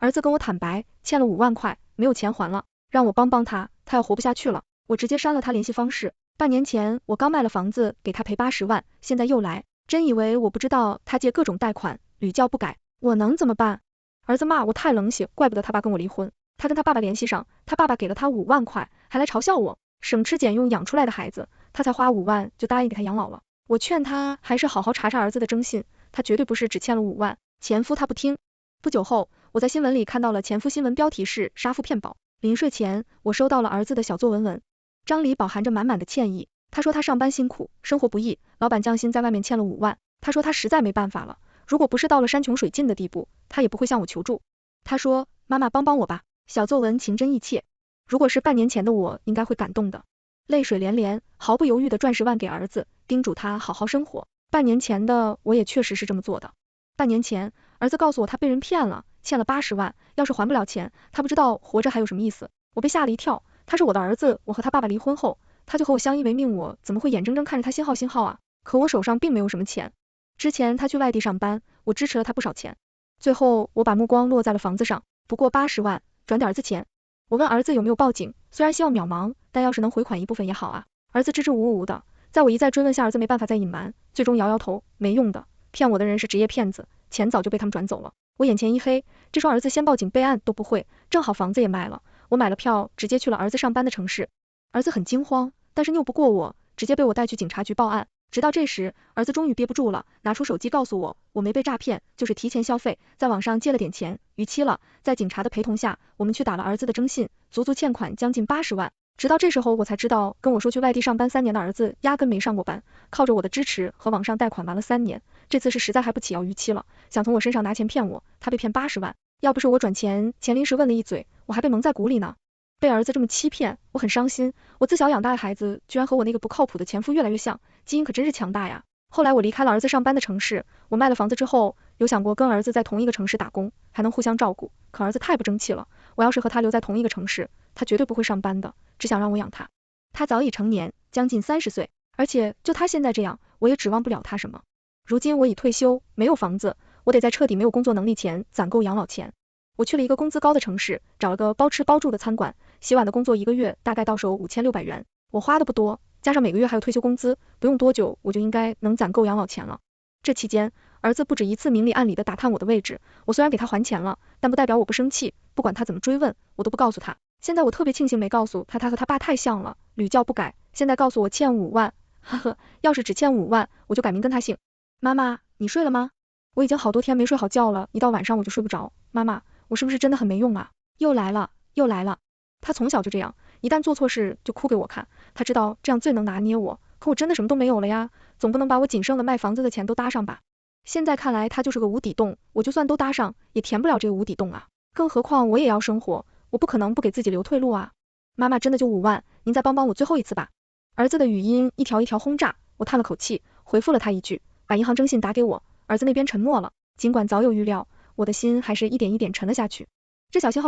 儿子跟我坦白，欠了5万块，没有钱还了，让我帮帮他，他要活不下去了。我直接删了他联系方式。半年前我刚卖了房子，给他赔80万，现在又来，真以为我不知道他借各种贷款，屡教不改，我能怎么办？儿子骂我太冷血，怪不得他爸跟我离婚。他跟他爸爸联系上，他爸爸给了他5万块，还来嘲笑我，省吃俭用养出来的孩子，他才花5万就答应给他养老了。我劝他还是好好查查儿子的征信，他绝对不是只欠了5万，前夫他不听。不久后，我在新闻里看到了前夫新闻标题是杀父骗保。临睡前，我收到了儿子的小作文文，章里饱含着满满的歉意。他说他上班辛苦，生活不易，老板降薪在外面欠了5万，他说他实在没办法了，如果不是到了山穷水尽的地步，他也不会向我求助。他说妈妈帮帮我吧。小作文情真意切，如果是半年前的我，应该会感动的，泪水连连，毫不犹豫的赚10万给儿子，叮嘱他好好生活。半年前的我也确实是这么做的。半年前，儿子告诉我他被人骗了，欠了80万，要是还不了钱，他不知道活着还有什么意思。我被吓了一跳，他是我的儿子，我和他爸爸离婚后，他就和我相依为命，我怎么会眼睁睁看着他新号啊？可我手上并没有什么钱。之前他去外地上班，我支持了他不少钱。最后我把目光落在了房子上，不过80万，转点儿子钱。我问儿子有没有报警，虽然希望渺茫，但要是能回款一部分也好啊。儿子支支吾吾的，在我一再追问下，儿子没办法再隐瞒，最终摇摇头，没用的，骗我的人是职业骗子，钱早就被他们转走了。我眼前一黑，这双儿子先报警备案都不会，正好房子也卖了，我买了票，直接去了儿子上班的城市。儿子很惊慌，但是拗不过我，直接被我带去警察局报案。直到这时，儿子终于憋不住了，拿出手机告诉我，我没被诈骗，就是提前消费，在网上借了点钱，逾期了。在警察的陪同下，我们去打了儿子的征信，足足欠款将近80万。直到这时候我才知道，跟我说去外地上班3年的儿子压根没上过班，靠着我的支持和网上贷款玩了3年，这次是实在还不起要逾期了，想从我身上拿钱骗我，他被骗80万，要不是我转钱临时问了一嘴，我还被蒙在鼓里呢。被儿子这么欺骗，我很伤心，我自小养大的孩子居然和我那个不靠谱的前夫越来越像，基因可真是强大呀。后来我离开了儿子上班的城市，我卖了房子之后，有想过跟儿子在同一个城市打工，还能互相照顾，可儿子太不争气了，我要是和他留在同一个城市，他绝对不会上班的，只想让我养他。他早已成年，将近30岁，而且就他现在这样，我也指望不了他什么。如今我已退休，没有房子，我得在彻底没有工作能力前攒够养老钱。我去了一个工资高的城市，找了个包吃包住的餐馆，洗碗的工作1个月大概到手5600元，我花的不多，加上每个月还有退休工资，不用多久我就应该能攒够养老钱了。这期间，儿子不止一次明里暗里的打探我的位置，我虽然给他还钱了，但不代表我不生气，不管他怎么追问，我都不告诉他。现在我特别庆幸没告诉他，他和他爸太像了，屡教不改，现在告诉我欠5万，呵呵，要是只欠5万，我就改名跟他姓。妈妈，你睡了吗？我已经好多天没睡好觉了，一到晚上我就睡不着。妈妈，我是不是真的很没用啊？又来了，又来了。他从小就这样，一旦做错事就哭给我看，他知道这样最能拿捏我，可我真的什么都没有了呀，总不能把我仅剩的卖房子的钱都搭上吧。现在看来他就是个无底洞，我就算都搭上，也填不了这个无底洞啊。更何况我也要生活，我不可能不给自己留退路啊。妈妈真的就5万，您再帮帮我最后一次吧。儿子的语音一条一条轰炸，我叹了口气，回复了他一句，把银行征信打给我。儿子那边沉默了，尽管早有预料，我的心还是一点一点沉了下去。这小星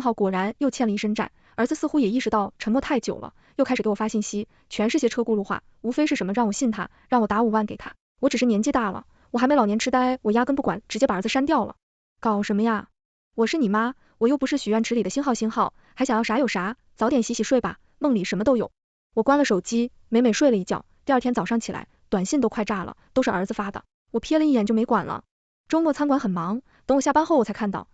号果然又欠了一身债，儿子似乎也意识到沉默太久了，又开始给我发信息，全是些车轱辘话，无非是什么让我信他，让我打5万给他。我只是年纪大了，我还没老年痴呆，我压根不管，直接把儿子删掉了。搞什么呀？我是你妈，我又不是许愿池里的星号，还想要啥有啥，早点洗洗睡吧，梦里什么都有。我关了手机，美美睡了一觉，第二天早上起来，短信都快炸了，都是儿子发的，我瞥了一眼就没管了。周末餐馆很忙，等我下班后我才看到，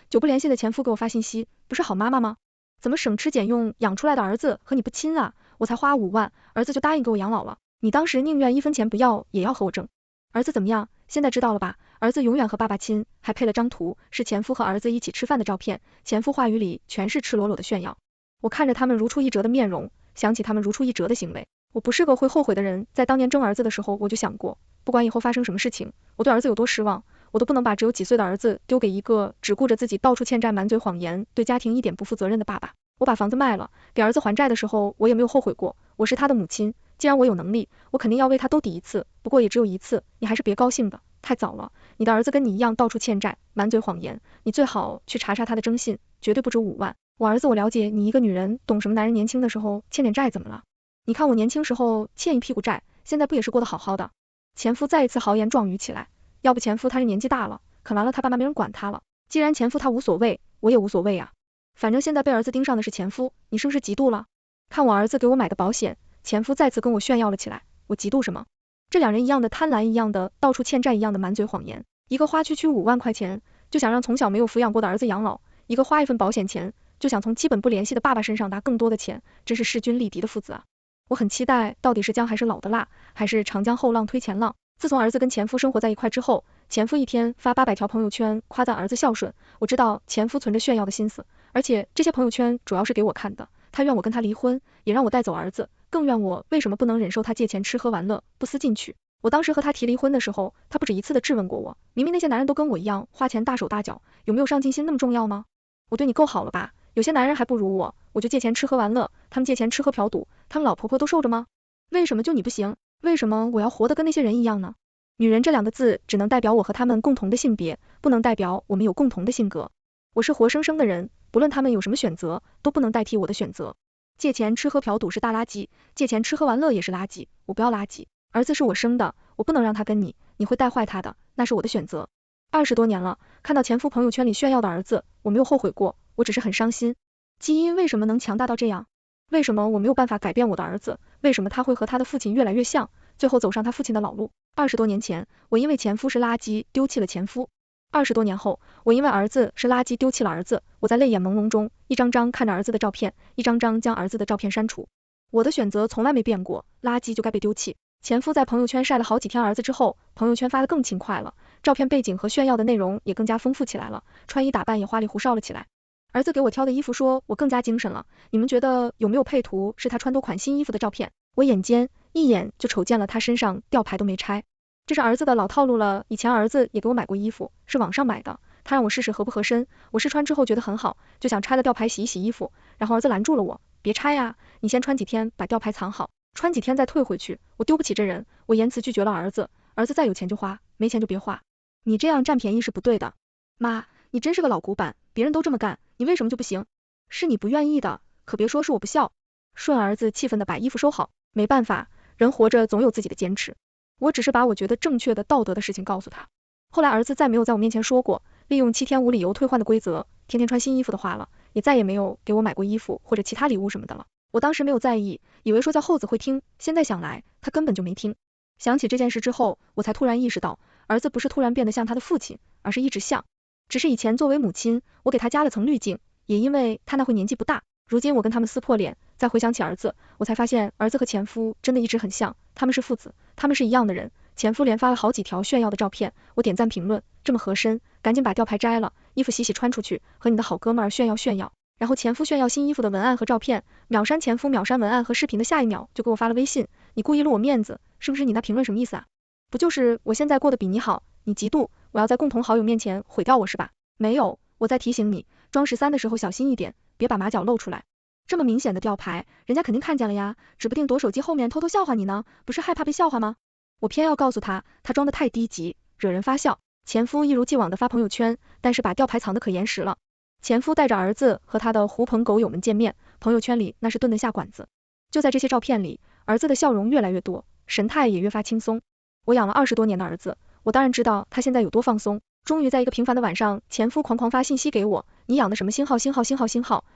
久不联系的前夫给我发信息，不是好妈妈吗？怎么省吃俭用养出来的儿子和你不亲啊？我才花5万，儿子就答应给我养老了，你当时宁愿1分钱不要也要和我争。儿子怎么样？现在知道了吧？儿子永远和爸爸亲，还配了张图，是前夫和儿子一起吃饭的照片，前夫话语里全是赤裸裸的炫耀。我看着他们如出一辙的面容，想起他们如出一辙的行为，我不是个会后悔的人，在当年争儿子的时候我就想过，不管以后发生什么事情，我对儿子有多失望，我都不能把只有几岁的儿子丢给一个只顾着自己到处欠债满嘴谎言，对家庭一点不负责任的爸爸。我把房子卖了，给儿子还债的时候，我也没有后悔过，我是他的母亲，既然我有能力，我肯定要为他兜底一次，不过也只有一次，你还是别高兴的，太早了，你的儿子跟你一样到处欠债，满嘴谎言，你最好去查查他的征信，绝对不止5万。我儿子我了解，你一个女人懂什么男人年轻的时候欠点债怎么了？你看我年轻时候欠一屁股债，现在不也是过得好好的？前夫再一次豪言壮语起来，要不前夫他是年纪大了，可完了他爸妈没人管他了。既然前夫他无所谓，我也无所谓啊。反正现在被儿子盯上的是前夫，你是不是嫉妒了？看我儿子给我买的保险，前夫再次跟我炫耀了起来，我嫉妒什么？这两人一样的贪婪，一样的到处欠债，一样的满嘴谎言。一个花区5万块钱就想让从小没有抚养过的儿子养老，一个花一份保险钱就想从基本不联系的爸爸身上拿更多的钱，真是势均力敌的父子啊！我很期待到底是姜还是老的辣，还是长江后浪推前浪。自从儿子跟前夫生活在一块之后，前夫一天发800条朋友圈夸赞儿子孝顺，我知道前夫存着炫耀的心思，而且这些朋友圈主要是给我看的，他愿我跟他离婚，也让我带走儿子，更怨我为什么不能忍受他借钱吃喝玩乐，不思进取。我当时和他提离婚的时候，他不止一次的质问过我，明明那些男人都跟我一样花钱大手大脚，有没有上进心那么重要吗？我对你够好了吧？有些男人还不如我就借钱吃喝玩乐，他们借钱吃喝嫖赌，他们老婆婆都受着吗？为什么就你不行？为什么我要活得跟那些人一样呢？女人这2个字只能代表我和他们共同的性别，不能代表我们有共同的性格。我是活生生的人，不论他们有什么选择，都不能代替我的选择。借钱吃喝嫖赌是大垃圾，借钱吃喝玩乐也是垃圾，我不要垃圾。儿子是我生的，我不能让他跟你，你会带坏他的，那是我的选择。20多年了，看到前夫朋友圈里炫耀的儿子，我没有后悔过，我只是很伤心。基因为什么能强大到这样？为什么我没有办法改变我的儿子？为什么他会和他的父亲越来越像，最后走上他父亲的老路？20多年前，我因为前夫是垃圾丢弃了前夫；20多年后，我因为儿子是垃圾丢弃了儿子。我在泪眼朦胧中，一张张看着儿子的照片，一张张将儿子的照片删除。我的选择从来没变过，垃圾就该被丢弃。前夫在朋友圈晒了好几天儿子之后，朋友圈发得更勤快了，照片背景和炫耀的内容也更加丰富起来了，穿衣打扮也花里胡哨了起来。儿子给我挑的衣服说我更加精神了，你们觉得有没有配图是他穿多款新衣服的照片？我眼尖，一眼就瞅见了他身上吊牌都没拆。这是儿子的老套路了，以前儿子也给我买过衣服，是网上买的，他让我试试合不合身，我试穿之后觉得很好，就想拆了吊牌洗一洗衣服，然后儿子拦住了我，别拆呀，你先穿几天把吊牌藏好，穿几天再退回去，我丢不起这人，我言辞拒绝了儿子，儿子再有钱就花，没钱就别花，你这样占便宜是不对的。妈，你真是个老古板，别人都这么干，你为什么就不行？是你不愿意的，可别说是我不孝。顺儿子气愤的把衣服收好，没办法，人活着总有自己的坚持，我只是把我觉得正确的道德的事情告诉他。后来儿子再没有在我面前说过利用7天无理由退换的规则，天天穿新衣服的话了，也再也没有给我买过衣服或者其他礼物什么的了。我当时没有在意，以为说叫后子会听，现在想来他根本就没听。想起这件事之后，我才突然意识到，儿子不是突然变得像他的父亲，而是一直像。只是以前作为母亲，我给他加了层滤镜，也因为他那会年纪不大。如今我跟他们撕破脸，再回想起儿子，我才发现儿子和前夫真的一直很像，他们是父子，他们是一样的人。前夫连发了好几条炫耀的照片，我点赞评论，这么合身，赶紧把吊牌摘了，衣服洗洗穿出去，和你的好哥们儿炫耀炫耀。然后前夫炫耀新衣服的文案和照片，秒删前夫秒删文案和视频的下一秒就给我发了微信，你故意录我面子，是不是？你那评论什么意思啊？不就是我现在过得比你好，你嫉妒，我要在共同好友面前毁掉我是吧？没有，我在提醒你，装13的时候小心一点，别把马脚露出来。这么明显的吊牌，人家肯定看见了呀，指不定躲手机后面偷偷笑话你呢，不是害怕被笑话吗？我偏要告诉他，他装得太低级，惹人发笑。前夫一如既往的发朋友圈，但是把吊牌藏得可严实了。前夫带着儿子和他的狐朋狗友们见面，朋友圈里那是炖得下馆子。就在这些照片里，儿子的笑容越来越多，神态也越发轻松。我养了20多年的儿子，我当然知道他现在有多放松。终于在一个平凡的晚上，前夫狂发信息给我，你养的什么星号，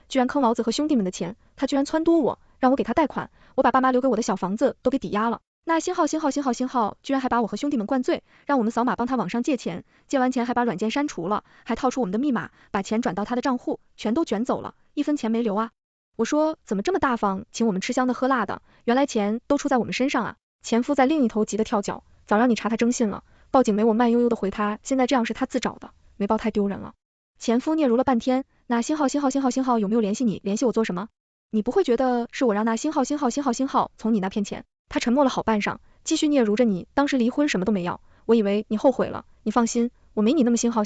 居然坑老子和兄弟们的钱，他居然撺掇我，让我给他贷款，我把爸妈留给我的小房子都给抵押了。那星号居然还把我和兄弟们灌醉，让我们扫码帮他网上借钱，借完钱还把软件删除了，还套出我们的密码，把钱转到他的账户，全都卷走了，1分钱没留啊。我说怎么这么大方，请我们吃香的喝辣的，原来钱都出在我们身上啊。前夫在另一头急得跳脚，早让你查他征信了，报警没？我慢悠悠的回他，现在这样是他自找的，没报太丢人了。前夫嗫嚅了半天，那星号有没有联系你？联系我做什么？你不会觉得是我让那星号从你那骗钱？他沉默了好半晌，继续嗫嚅着，你当时离婚什么都没要，我以为你后悔了，你放心，我没你那么星号，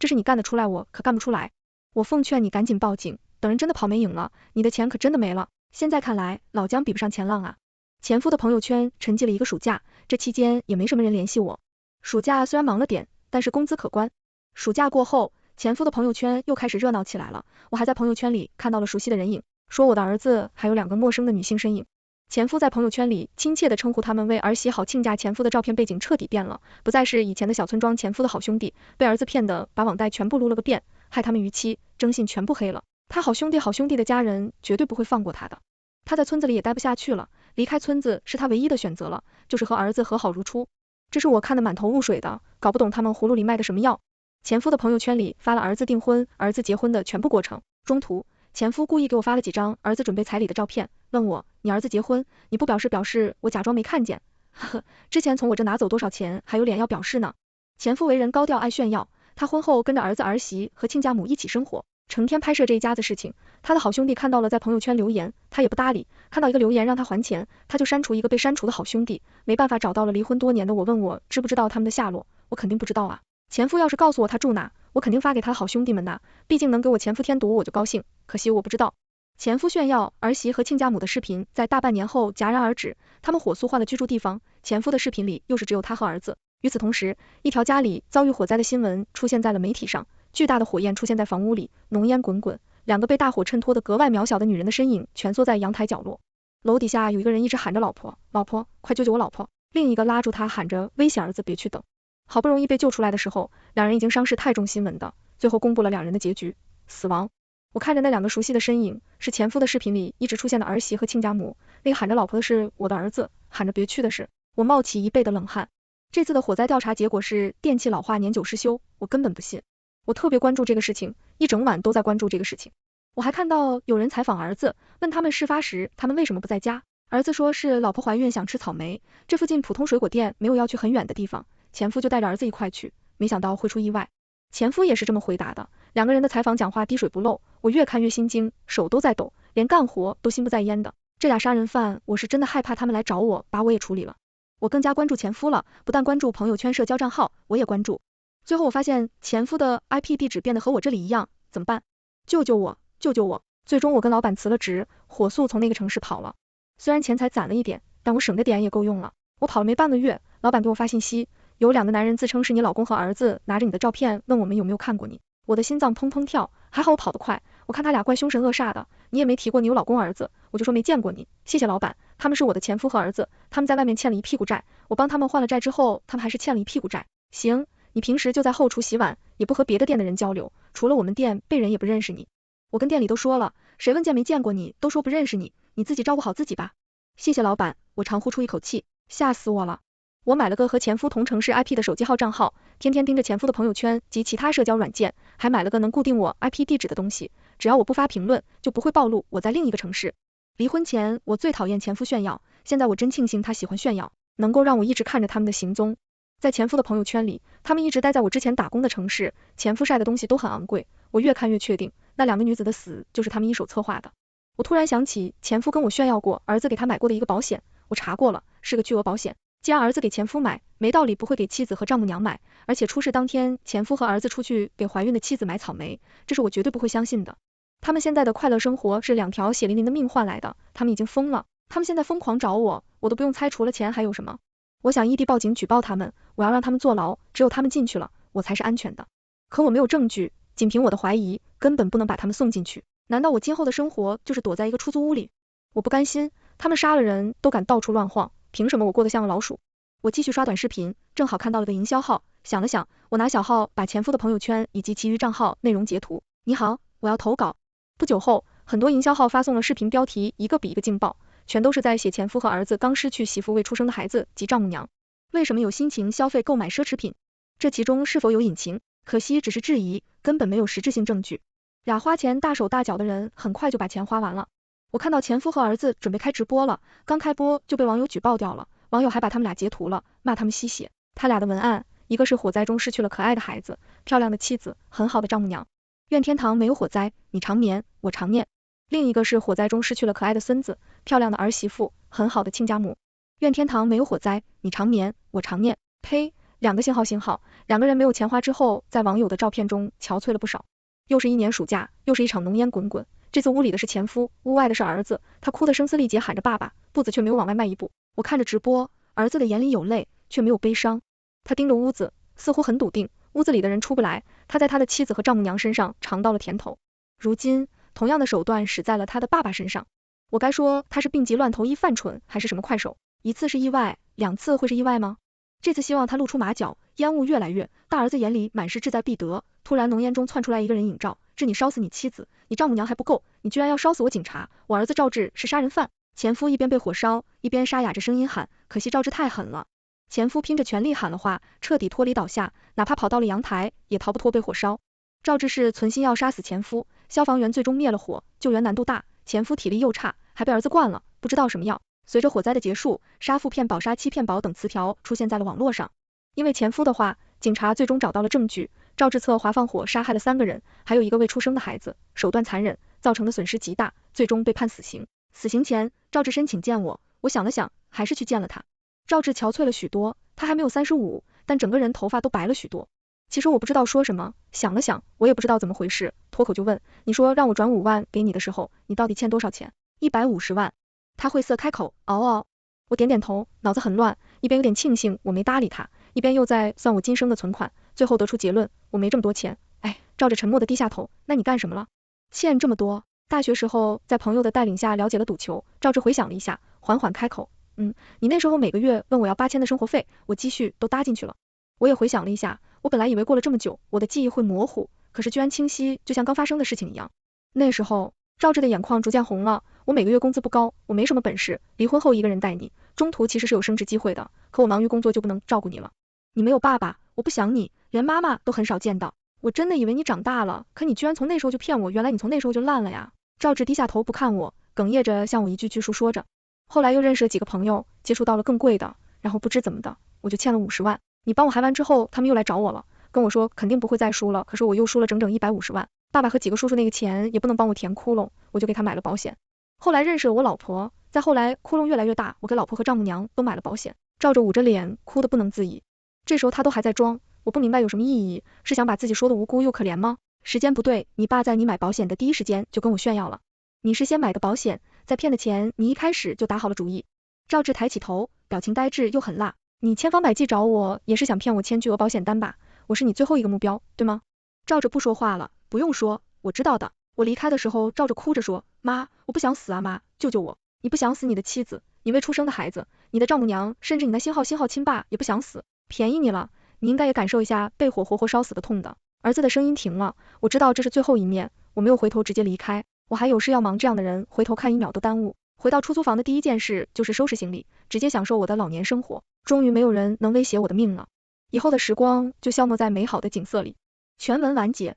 这是你干得出来，我可干不出来。我奉劝你赶紧报警，等人真的跑没影了，你的钱可真的没了。现在看来，老姜比不上前浪啊。前夫的朋友圈沉寂了1个暑假，这期间也没什么人联系我。暑假虽然忙了点，但是工资可观。暑假过后，前夫的朋友圈又开始热闹起来了，我还在朋友圈里看到了熟悉的人影，说我的儿子还有2个陌生的女性身影。前夫在朋友圈里亲切地称呼他们为儿媳好亲家，前夫的照片背景彻底变了，不再是以前的小村庄前夫的好兄弟，被儿子骗的把网贷全部撸了个遍，害他们逾期，征信全部黑了。他好兄弟的家人绝对不会放过他的。他在村子里也待不下去了，离开村子是他唯一的选择了，就是和儿子和好如初。这是我看得满头雾水的，搞不懂他们葫芦里卖的什么药。前夫的朋友圈里发了儿子订婚、儿子结婚的全部过程，中途前夫故意给我发了几张儿子准备彩礼的照片，问我你儿子结婚，你不表示，我假装没看见。呵呵，之前从我这拿走多少钱，还有脸要表示呢？前夫为人高调爱炫耀，他婚后跟着儿子儿媳和亲家母一起生活，成天拍摄这一家子事情。他的好兄弟看到了在朋友圈留言，他也不搭理，看到一个留言让他还钱，他就删除一个被删除的好兄弟。没办法找到了离婚多年的我，问我知不知道他们的下落，我肯定不知道啊。前夫要是告诉我他住哪，我肯定发给他好兄弟们的，毕竟能给我前夫添堵我就高兴，可惜我不知道。前夫炫耀儿媳和亲家母的视频在大半年后戛然而止，他们火速换了居住地方，前夫的视频里又是只有他和儿子。与此同时，一条家里遭遇火灾的新闻出现在了媒体上，巨大的火焰出现在房屋里，浓烟滚滚，两个被大火衬托的格外渺小的女人的身影蜷缩在阳台角落。楼底下有一个人一直喊着老婆，老婆，快救救我老婆，另一个拉住他喊着威胁儿子别去等。好不容易被救出来的时候，两人已经伤势太重，新闻的最后公布了两人的结局，死亡。我看着那两个熟悉的身影，是前夫的视频里一直出现的儿媳和亲家母，那个喊着老婆的是我的儿子，喊着别去的是我，冒起一背的冷汗。这次的火灾调查结果是电器老化年久失修，我根本不信。我特别关注这个事情，一整晚都在关注这个事情。我还看到有人采访儿子，问他们事发时他们为什么不在家，儿子说是老婆怀孕想吃草莓，这附近普通水果店没有要去很远的地方，前夫就带着儿子一块去，没想到会出意外。前夫也是这么回答的。两个人的采访讲话滴水不漏，我越看越心惊，手都在抖，连干活都心不在焉的。这俩杀人犯，我是真的害怕他们来找我，把我也处理了。我更加关注前夫了，不但关注朋友圈社交账号，我也关注。最后我发现前夫的 IP 地址变得和我这里一样，怎么办？救救我，救救我！最终我跟老板辞了职，火速从那个城市跑了。虽然钱财攒了一点，但我省的点也够用了。我跑了没半个月，老板给我发信息，有两个男人自称是你老公和儿子，拿着你的照片问我们有没有看过你。我的心脏砰砰跳，还好我跑得快，我看他俩怪凶神恶煞的，你也没提过你有老公儿子，我就说没见过你，谢谢老板，他们是我的前夫和儿子，他们在外面欠了一屁股债，我帮他们还了债之后，他们还是欠了一屁股债。行，你平时就在后厨洗碗，也不和别的店的人交流，除了我们店，被人也不认识你。我跟店里都说了，谁问见没见过你，都说不认识你，你自己照顾好自己吧。谢谢老板，我长呼出一口气，吓死我了。我买了个和前夫同城市 IP 的手机号账号，天天盯着前夫的朋友圈及其他社交软件，还买了个能固定我 IP 地址的东西，只要我不发评论，就不会暴露我在另一个城市。离婚前我最讨厌前夫炫耀，现在我真庆幸他喜欢炫耀，能够让我一直看着他们的行踪。在前夫的朋友圈里，他们一直待在我之前打工的城市，前夫晒的东西都很昂贵，我越看越确定，那两个女子的死就是他们一手策划的。我突然想起前夫跟我炫耀过儿子给他买过的一个保险，我查过了，是个巨额保险。既然儿子给前夫买，没道理不会给妻子和丈母娘买，而且出事当天，前夫和儿子出去给怀孕的妻子买草莓，这是我绝对不会相信的。他们现在的快乐生活是两条血淋淋的命换来的，他们已经疯了，他们现在疯狂找我，我都不用猜除了钱还有什么。我想异地报警举报他们，我要让他们坐牢，只有他们进去了，我才是安全的。可我没有证据，仅凭我的怀疑，根本不能把他们送进去。难道我今后的生活就是躲在一个出租屋里？我不甘心，他们杀了人都敢到处乱晃，凭什么我过得像个老鼠？我继续刷短视频，正好看到了个营销号，想了想，我拿小号把前夫的朋友圈以及其余账号内容截图。你好，我要投稿。不久后，很多营销号发送了视频标题，一个比一个劲爆，全都是在写前夫和儿子刚失去媳妇未出生的孩子及丈母娘为什么有心情消费购买奢侈品，这其中是否有隐情？可惜只是质疑，根本没有实质性证据。俩花钱大手大脚的人很快就把钱花完了。我看到前夫和儿子准备开直播了，刚开播就被网友举报掉了，网友还把他们俩截图了，骂他们吸血。他俩的文案，一个是火灾中失去了可爱的孩子，漂亮的妻子，很好的丈母娘，愿天堂没有火灾，你长眠，我常念。另一个是火灾中失去了可爱的孙子，漂亮的儿媳妇，很好的亲家母，愿天堂没有火灾，你长眠，我常念。呸，两个信号，两个人没有钱花之后，在网友的照片中憔悴了不少。又是一年暑假，又是一场浓烟滚滚，这次屋里的是前夫，屋外的是儿子，他哭得声嘶力竭喊着爸爸，步子却没有往外迈一步。我看着直播，儿子的眼里有泪，却没有悲伤。他盯着屋子，似乎很笃定，屋子里的人出不来，他在他的妻子和丈母娘身上尝到了甜头。如今，同样的手段使在了他的爸爸身上。我该说他是病急乱投医犯蠢，还是什么快手？一次是意外，2次会是意外吗？这次希望他露出马脚，烟雾越来越，大儿子眼里满是志在必得，突然浓烟中窜出来一个人影照，治你烧死你妻子，你丈母娘还不够，你居然要烧死我警察，我儿子赵志是杀人犯。前夫一边被火烧，一边沙哑着声音喊，可惜赵志太狠了。前夫拼着全力喊了话，彻底脱离倒下，哪怕跑到了阳台，也逃不脱被火烧。赵志是存心要杀死前夫，消防员最终灭了火，救援难度大，前夫体力又差，还被儿子惯了，不知道什么药。随着火灾的结束，杀父骗保杀妻骗保等词条出现在了网络上。因为前夫的话，警察最终找到了证据，赵志策划放火杀害了3个人，还有一个未出生的孩子，手段残忍，造成的损失极大，最终被判死刑。死刑前，赵志申请见我想了想，还是去见了他。赵志憔悴了许多，他还没有35，但整个人头发都白了许多。其实我不知道说什么，想了想，我也不知道怎么回事，脱口就问，你说让我转5万给你的时候，你到底欠多少钱？150万。他晦涩开口，哦。我点点头，脑子很乱，一边有点庆幸我没搭理他，一边又在算我今生的存款，最后得出结论，我没这么多钱。哎，照着沉默的低下头，那你干什么了？欠这么多。大学时候在朋友的带领下了解了赌球，赵志回想了一下，缓缓开口，你那时候每个月问我要8000的生活费，我积蓄都搭进去了。我也回想了一下，我本来以为过了这么久，我的记忆会模糊，可是居然清晰，就像刚发生的事情一样。那时候赵志的眼眶逐渐红了，我每个月工资不高，我没什么本事，离婚后一个人带你，中途其实是有升职机会的，可我忙于工作就不能照顾你了。你没有爸爸，我不想你，连妈妈都很少见到，我真的以为你长大了，可你居然从那时候就骗我，原来你从那时候就烂了呀。赵志低下头不看我，哽咽着向我一句句述说着。后来又认识了几个朋友，接触到了更贵的，然后不知怎么的，我就欠了50万。你帮我还完之后，他们又来找我了，跟我说肯定不会再输了，可是我又输了整整150万。爸爸和几个叔叔那个钱也不能帮我填窟窿，我就给他买了保险。后来认识了我老婆，再后来窟窿越来越大，我给老婆和丈母娘都买了保险。赵着捂着脸，哭得不能自已。这时候他都还在装，我不明白有什么意义，是想把自己说的无辜又可怜吗？时间不对，你爸在你买保险的第一时间就跟我炫耀了。你是先买的保险，再骗的钱，你一开始就打好了主意。赵志抬起头，表情呆滞又很辣。你千方百计找我，也是想骗我签巨额保险单吧？我是你最后一个目标，对吗？赵着不说话了，不用说，我知道的。我离开的时候，赵着哭着说，妈，我不想死啊妈，救救我！你不想死你的妻子，你未出生的孩子，你的丈母娘，甚至你那新号亲爸也不想死，便宜你了，你应该也感受一下被火活活烧死的痛的。儿子的声音停了，我知道这是最后一面，我没有回头直接离开，我还有事要忙，这样的人回头看1秒都耽误。回到出租房的第一件事就是收拾行李，直接享受我的老年生活，终于没有人能威胁我的命了。以后的时光就消磨在美好的景色里。全文完结。